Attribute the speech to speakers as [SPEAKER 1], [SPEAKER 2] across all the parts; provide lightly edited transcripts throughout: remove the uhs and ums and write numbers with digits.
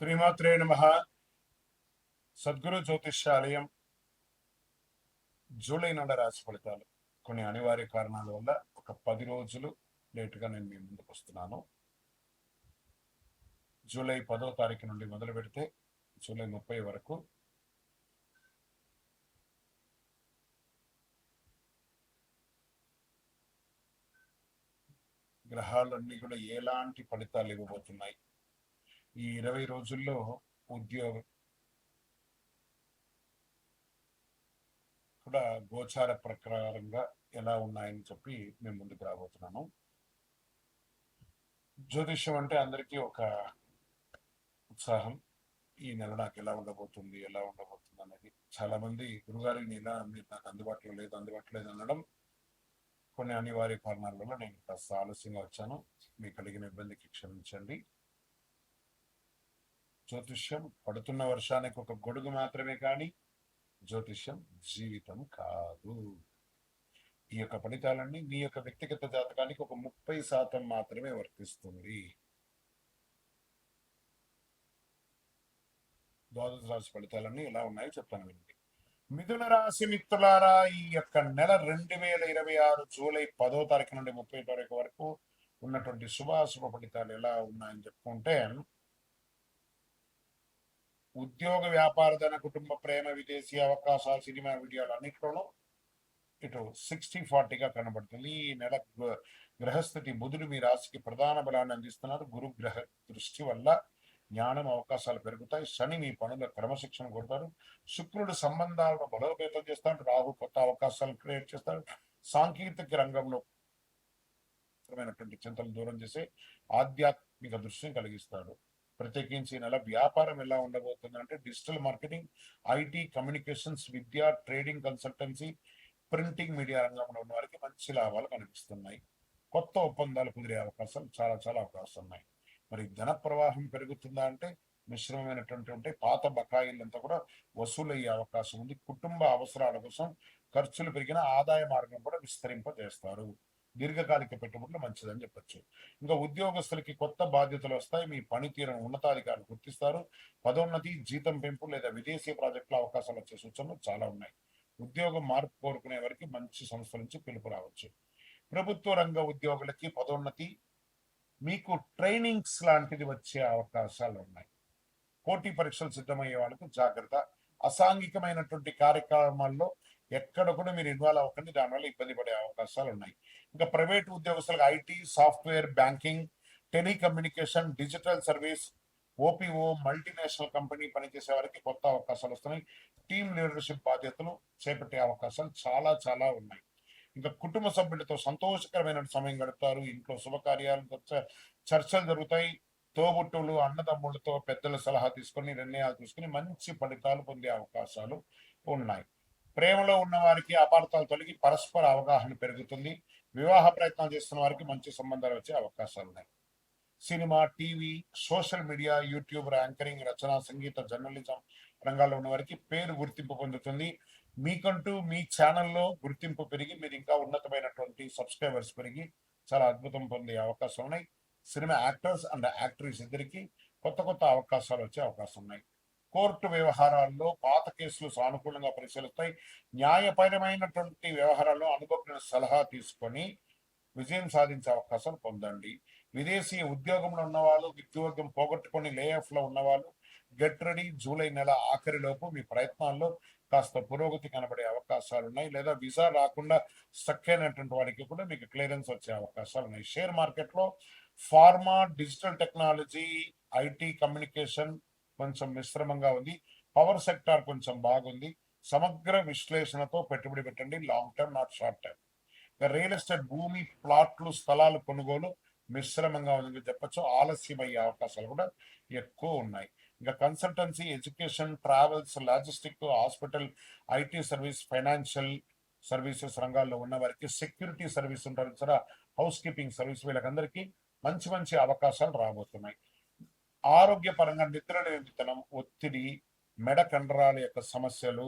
[SPEAKER 1] శ్రీమాత్రే నమః. సద్గురు జ్యోతిష్యాలయం జూలై నెల రాశి ఫలితాలు కొన్ని అనివార్య కారణాల వల్ల ఒక 10 రోజులు లేటుగా నేను మీ ముందుకు వస్తున్నాను. జూలై 10వ తారీఖు నుండి మొదలు పెడితే జూలై 30 వరకు గ్రహాలన్నీ కూడా ఎలాంటి ఫలితాలు ఇవ్వబోతున్నాయి, ఈ 20 రోజుల్లో ఉద్యోగ కూడా గోచార ప్రకారంగా ఎలా ఉన్నాయని చెప్పి మేము ముందుకు రాబోతున్నాను. జ్యోతిష్యం అంటే అందరికీ ఒక ఉత్సాహం. ఈ నెల నాకు ఎలా ఉండబోతుంది అనేది చాలా మంది గురుగారి నెల మీరు నాకు అందుబాటులో లేదు అనడం కొన్ని అనివార్య కారణాల వల్ల నేను కాస్త ఆలస్యంగా వచ్చాను. మీకు కలిగిన ఇబ్బందికి క్షమించండి. జ్యోతిష్యం పడుతున్న వర్షానికి ఒక గొడుగు మాత్రమే కానీ జ్యోతిష్యం జీవితం కాదు. ఈ యొక్క ఫలితాలన్నీ మీ యొక్క వ్యక్తిగత జాతకానికి ఒక 30% మాత్రమే వర్తిస్తుంది. ద్వాదశ రాశి ఫలితాలన్నీ ఎలా ఉన్నాయో చెప్తాను వినండి. మిథున రాశి మిత్రులారా, ఈ యొక్క నెల 2026 జూలై 10వ తారీఖు నుండి 30 తారీఖు వరకు ఉన్నటువంటి శుభాశుభ ఫలితాలు ఎలా ఉన్నాయని చెప్పుకుంటే, ఉద్యోగ వ్యాపారధన కుటుంబ ప్రేమ విదేశీ అవకాశాలు సినిమా వీడియోలు అన్నింటిలోనూ ఇటు 60-40గా కనబడుతుంది. ఈ నెల గ్రహస్థితి బుధుడు మీ రాశికి ప్రధాన బలాన్ని అందిస్తున్నారు. గురు గ్రహ దృష్టి వల్ల జ్ఞానం అవకాశాలు పెరుగుతాయి. శని మీ పనుల క్రమశిక్షణ కొడతారు. శుక్రుడు సంబంధాలను బలోపేతం చేస్తాడు. రాహు కొత్త అవకాశాలు క్రియేట్ చేస్తాడు. సాంకేతిక రంగంలో చింతలు దూరం చేసే ఆధ్యాత్మిక దృష్టిని కలిగిస్తాడు. ప్రత్యేకించి నెల వ్యాపారం ఎలా ఉండబోతుంది అంటే, digital marketing, IT, communications, Vidya, trading, consultancy, printing media రంగంలో ఉన్న వారికి మంచి లాభాలు కనిపిస్తున్నాయి. కొత్త ఒప్పందాలు కుదిరే అవకాశాలు చాలా అవకాశాలు ఉన్నాయి. మరి ధన ప్రవాహం పెరుగుతుందా అంటే మిశ్రమమైనటువంటి పాత బకాయిలంతా కూడా వసూలయ్యే అవకాశం ఉంది. కుటుంబ అవసరాల కోసం ఖర్చులు పెరిగిన ఆదాయ మార్గం కూడా విస్తరింపజేస్తారు. దీర్ఘకాలిక పెట్టుబడులు మంచిదని చెప్పచ్చు. ఇంకా ఉద్యోగస్తులకి కొత్త బాధ్యతలు వస్తాయి. మీ పనితీరును ఉన్నతాధికారులు గుర్తిస్తారు. పదోన్నతి, జీతం పెంపు లేదా విదేశీ ప్రాజెక్టుల అవకాశాలు వచ్చే సూచనలు చాలా ఉన్నాయి. ఉద్యోగం మార్పు కోరుకునే వారికి మంచి సంస్థల నుంచి పిలుపు రావచ్చు. ప్రభుత్వ రంగ ఉద్యోగులకి పదోన్నతి, మీకు ట్రైనింగ్స్ లాంటిది వచ్చే అవకాశాలు ఉన్నాయి. పోటీ పరీక్షలు సిద్ధమయ్యే వాళ్ళకు జాగ్రత్త. అసాంఘికమైనటువంటి కార్యక్రమాల్లో ఎక్కడ కూడా మీరు ఇన్వాల్వ్ అవ్వకండి, దానివల్ల ఇబ్బంది పడే అవకాశాలు ఉన్నాయి. ఇంకా ప్రైవేట్ ఉద్యోగస్తులకు IT, software, banking, telecommunication, digital service, Oppo, multinational company పనిచేసే వారికి కొత్త అవకాశాలు వస్తున్నాయి. టీమ్ లీడర్షిప్ బాధ్యతలు చేపట్టే అవకాశాలు చాలా ఉన్నాయి. ఇంకా కుటుంబ సభ్యులతో సంతోషకరమైన సమయం గడుపుతారు. ఇంట్లో శుభకార్యాలు, చర్చలు జరుగుతాయి. తోబుట్టువులు, అన్నదమ్ములతో పెద్దల సలహా తీసుకొని నిర్ణయాలు తీసుకుని మంచి ఫలితాలు పొందే అవకాశాలు ఉన్నాయి. ప్రేమలో ఉన్న వారికి అపార్థాలు తొలగి పరస్పర అవగాహన పెరుగుతుంది. వివాహ ప్రయత్నాలు చేస్తున్న వారికి మంచి సంబంధాలు వచ్చే అవకాశాలు ఉన్నాయి. Cinema, TV, social media, YouTube, anchoring, రచన, సంగీత, జర్నలిజం రంగాల్లో ఉన్న వారికి పేరు గుర్తింపు పొందుతుంది. మీకంటూ మీ ఛానల్లో గుర్తింపు పెరిగి మీరు ఇంకా ఉన్నతమైనటువంటి సబ్స్క్రైబర్స్ పెరిగి చాలా అద్భుతం పొందే అవకాశం ఉన్నాయి. సినిమా యాక్టర్స్ అండ్ యాక్ట్రెస్ ఇద్దరికి కొత్త అవకాశాలు వచ్చే అవకాశం ఉన్నాయి. కోర్టు వ్యవహారాల్లో పాత కేసులు సానుకూలంగా పరిశీలిస్తాయి. న్యాయపరమైనటువంటి వ్యవహారాల్లో అనుభవజ్ఞ సలహా తీసుకొని విజయం సాధించే అవకాశాలు పొందండి. విదేశీ ఉద్యోగంలో ఉన్నవాళ్ళు, ఉద్యోగం పోగొట్టుకొని లేఆఫ్ లో ఉన్నవాళ్ళు గెట్ రెడీ. జూలై నెల ఆఖరిలోపు మీ ప్రయత్నాల్లో కాస్త పురోగతి కనబడే అవకాశాలు ఉన్నాయి. లేదా వీసా రాకుండా స్టక్ అయినటువంటి వాడికి కూడా మీకు క్లియరెన్స్ వచ్చే అవకాశాలు ఉన్నాయి. షేర్ మార్కెట్ లో pharma, digital technology, IT, communication కొంచెం మిశ్రమంగా ఉంది. పవర్ సెక్టార్ కొంచెం బాగుంది. సమగ్ర విశ్లేషణతో పెట్టుబడి పెట్టండి, long term not short term. Real estate, భూమి, ప్లాట్లు, స్థలాలు కొనుగోలు మిశ్రమంగా ఉందని చెప్పచ్చు. ఆలస్యమయ్యే అవకాశాలు కూడా ఎక్కువ ఉన్నాయి. ఇంకా consultancy, education, travels, logistic, hospital, IT service, financial services రంగాల్లో ఉన్న వారికి, సెక్యూరిటీ సర్వీస్ ఉంటారు సరే, హౌస్ కీపింగ్ సర్వీస్, వీళ్ళకందరికీ మంచి అవకాశాలు రాబోతున్నాయి. ఆరోగ్యపరంగా నిద్రలేమితనం, ఒత్తిడి, మెడ కండరాల యొక్క సమస్యలు,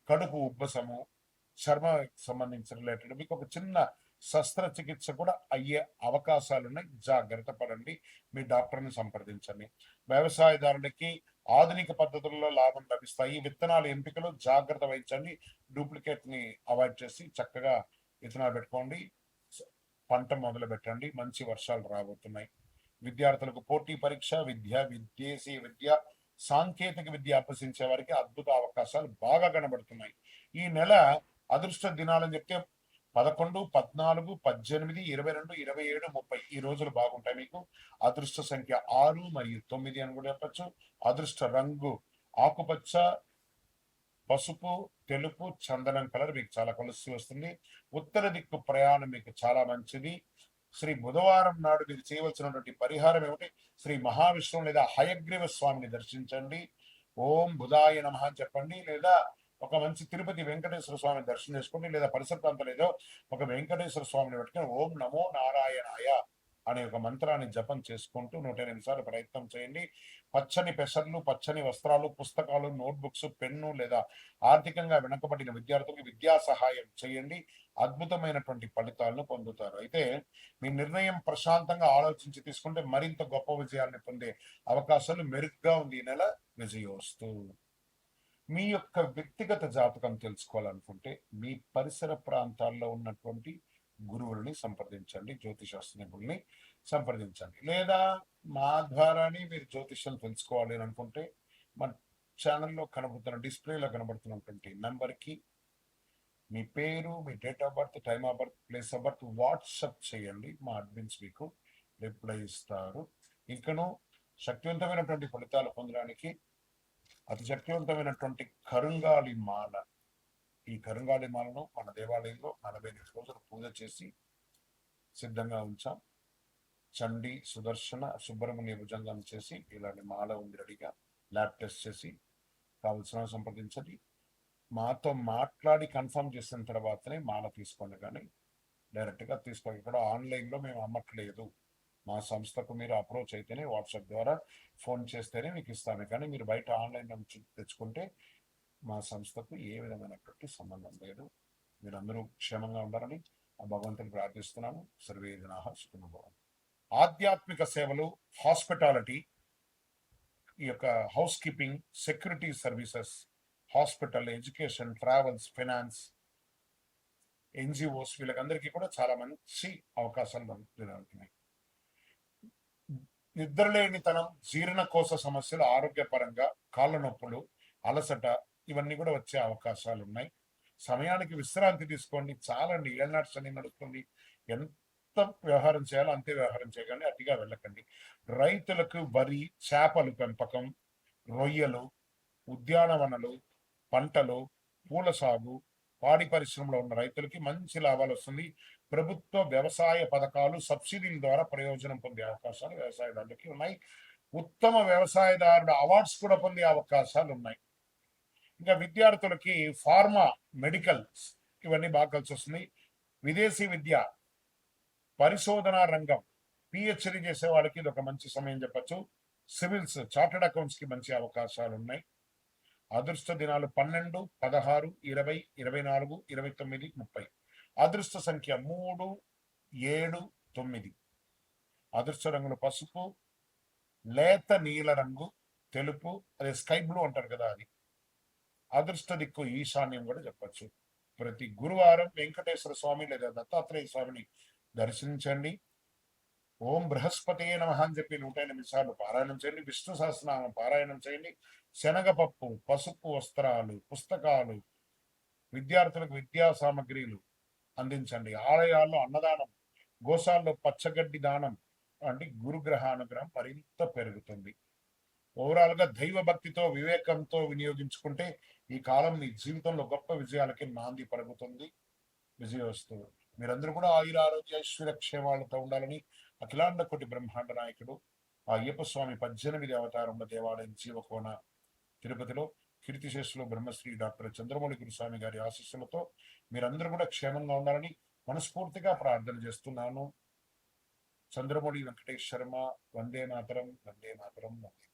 [SPEAKER 1] కడుపు ఉబ్బసము, చర్మ సంబంధించిన రిలేటెడ్ మీకు ఒక చిన్న శస్త్రచికిత్స కూడా అయ్యే అవకాశాలు ఉన్నాయి. జాగ్రత్త పడండి, మీ డాక్టర్ని సంప్రదించండి. వ్యవసాయదారులకి ఆధునిక పద్ధతుల్లో లాభం లభిస్తాయి. విత్తనాల ఎంపికలో జాగ్రత్త వహించండి. డూప్లికేట్ ని అవాయిడ్ చేసి చక్కగా విత్తనాలు పెట్టుకోండి, పంట మొదలు పెట్టండి. మంచి వర్షాలు రాబోతున్నాయి. విద్యార్థులకు పోటీ పరీక్ష విద్య, విదేశీ విద్య, సాంకేతిక విద్య అభ్యసించే వారికి అద్భుత అవకాశాలు బాగా కనబడుతున్నాయి. ఈ నెల అదృష్ట దినాలని చెప్తే 11, 14, 18, 22, 27, 30 ఈ రోజులు బాగుంటాయి మీకు. అదృష్ట సంఖ్య 6 మరియు 9 అని కూడా చెప్పచ్చు. అదృష్ట రంగు ఆకుపచ్చ, పసుపు, తెలుపు, చందనం కలర్ మీకు చాలా కలిసి వస్తుంది. ఉత్తర దిక్కు ప్రయాణం మీకు చాలా మంచిది. శ్రీ బుధవారం నాడు మీరు చేయవలసినటువంటి పరిహారం ఏమిటి? శ్రీ మహావిష్ణువు లేదా హయగ్రీవ స్వామిని దర్శించండి. ఓం బుధాయ నమః అని చెప్పండి. లేదా ఒక మంచి తిరుపతి వెంకటేశ్వర స్వామిని దర్శనం చేసుకోండి. లేదా పరిసర ప్రాంతాలు ఏదో ఒక వెంకటేశ్వర స్వామిని పెట్టుకొని ఓం నమో నారాయణాయ అనే ఒక మంత్రాన్ని జపం చేసుకుంటూ 108 సార్లు ప్రయత్నం చేయండి. పచ్చని పెసర్లు, పచ్చని వస్త్రాలు, పుస్తకాలు, నోట్బుక్స్, పెన్ను లేదా ఆర్థికంగా వెనుకబడిన విద్యార్థులకు విద్యా సహాయం చేయండి. అద్భుతమైనటువంటి ఫలితాలను పొందుతారు. అయితే మీ నిర్ణయం ప్రశాంతంగా ఆలోచించి తీసుకుంటే మరింత గొప్ప విజయాన్ని పొందే అవకాశాలు మెరుగ్గా ఉంది ఈ నెల. విజయోస్తు. మీ యొక్క వ్యక్తిగత జాతకం తెలుసుకోవాలనుకుంటే మీ పరిసర ప్రాంతాల్లో ఉన్నటువంటి గురువుల్ని సంప్రదించండి, జ్యోతిషాస్త్ర నిపుణుల్ని సంప్రదించండి. లేదా మా ద్వారానే మీరు జ్యోతిష్యం తెలుసుకోవాలి అని అనుకుంటే మన ఛానల్లో కనబడుతున్న డిస్ప్లేలో కనబడుతున్నటువంటి నంబర్కి మీ పేరు, మీ date of birth, time of birth, place of birth WhatsApp చేయండి. మా అడ్మిన్స్ మీకు రిప్లై ఇస్తారు. ఇంకను శక్తివంతమైనటువంటి ఫలితాలు పొందడానికి అతి శక్తివంతమైనటువంటి కరుంగాలి మాల, ఈ కరుంగాలి మాలను మన దేవాలయంలో 48 రోజులు పూజ చేసి సిద్ధంగా ఉంచాం. చండి, సుదర్శన, సుబ్రహ్మణ్య భుజంగం చేసి ఇలాంటి మాల ఉంది రెడీగా. ల్యాబ్ టెస్ట్ చేసి కావలసిన సంప్రదించండి. మాతో మాట్లాడి కన్ఫర్మ్ చేసిన తర్వాతనే మాల తీసుకోండి, కానీ డైరెక్ట్గా తీసుకోండి. ఇక్కడ ఆన్లైన్లో మేము అమ్మట్లేదు. మా సంస్థకు మీరు అప్రోచ్ అయితేనే, వాట్సాప్ ద్వారా ఫోన్ చేస్తేనే మీకు ఇస్తాను. కానీ మీరు బయట ఆన్లైన్ నుంచి తెచ్చుకుంటే మా సంస్థకు ఏ విధమైనటువంటి సంబంధం లేదు. మీరందరూ క్షేమంగా ఉండాలని ఆ భగవంతుని ప్రార్థిస్తున్నాను. సర్వే జనాః సుఖినో భవంతు. ఆధ్యాత్మిక సేవలు, హాస్పిటాలిటీ, ఈ యొక్క housekeeping, security services, hospital, education, travels, finance, NGOs వీళ్ళకందరికీ కూడా చాలా మంచి అవకాశాలు దొరుకుతున్నాయి. నిద్రలేనితనం, జీర్ణకోశ సమస్యలు, ఆరోగ్యపరంగా కాళ్ళ నొప్పులు, అలసట ఇవన్నీ కూడా వచ్చే అవకాశాలు ఉన్నాయి. సమయానికి విశ్రాంతి తీసుకోండి. చాలండి, ఏళ్ళనాటి శని నడుస్తుంది. ఎంత వ్యవహారం చేయాలో అంతే వ్యవహారం చేయకండి, అతిగా వెళ్ళకండి. రైతులకు వరి, చేపలు పెంపకం, రొయ్యలు, ఉద్యానవనలు, పంటలు, పూల సాగు, పాడి పరిశ్రమలో ఉన్న రైతులకి మంచి లాభాలు వస్తుంది. ప్రభుత్వ వ్యవసాయ పథకాలు, సబ్సిడీల ద్వారా ప్రయోజనం పొందే అవకాశాలు వ్యవసాయదారులకి ఉన్నాయి. ఉత్తమ వ్యవసాయదారుడు అవార్డ్స్ కూడా పొందే అవకాశాలు ఉన్నాయి. ఇంకా విద్యార్థులకి ఫార్మా, మెడికల్స్ ఇవన్నీ బాగా కలిసి వస్తుంది. విదేశీ విద్య, పరిశోధనా రంగం, పిహెచ్డి చేసే వాళ్ళకి ఇది ఒక మంచి సమయం చెప్పచ్చు. సివిల్స్, చార్టెడ్ అకౌంట్స్ కి మంచి అవకాశాలు ఉన్నాయి. అదృష్ట దినాలు 12, 16, 20, 24, 29, 30. అదృష్ట సంఖ్య 3, 7, 9. అదృష్ట రంగులు పసుపు, లేత నీల రంగు, తెలుపు, అదే స్కై బ్లూ అంటారు కదా అది. అదృష్ట దిక్కు ఈశాన్యం కూడా చెప్పచ్చు. ప్రతి గురువారం వెంకటేశ్వర స్వామి లేదా దత్తాత్రేయ స్వామిని దర్శించండి. ఓం బృహస్పతే నమః అని చెప్పి 108 సార్లు పారాయణం చేయండి. విష్ణు సహస్రనామం పారాయణం చేయండి. శనగపప్పు, పసుపు వస్త్రాలు, పుస్తకాలు, విద్యార్థులకు విద్యా సామగ్రిలు అందించండి. ఆలయాల్లో అన్నదానం, గోశాల్లో పచ్చగడ్డి దానం అంటే గురుగ్రహ అనుగ్రహం మరింత పెరుగుతుంది. ఓవరాల్ గా దైవ భక్తితో, వివేకంతో వినియోగించుకుంటే ఈ కాలం మీ జీవితంలో గొప్ప విజయాలకి నాంది పలుకుతుంది. విజయోస్తు. మీరందరూ కూడా ఆయుర ఆరోగ్య ఐశ్వర్య క్షేమాలతో ఉండాలని అఖిలాండ కోటి బ్రహ్మాండ నాయకుడు ఆ అయ్యప్ప స్వామి 18 అవతారంలో దేవాలయం జీవకోన తిరుపతిలో కీర్తిశేషులు బ్రహ్మశ్రీ డాక్టర్ చంద్రమౌళి గురుస్వామి గారి ఆశీస్సులతో మీరందరూ కూడా క్షేమంగా ఉండాలని మనస్ఫూర్తిగా ప్రార్థన చేస్తున్నాను. చంద్రమౌళి వెంకటేష్ శర్మ. వందే మాతరం, వందే మాతరం, వందే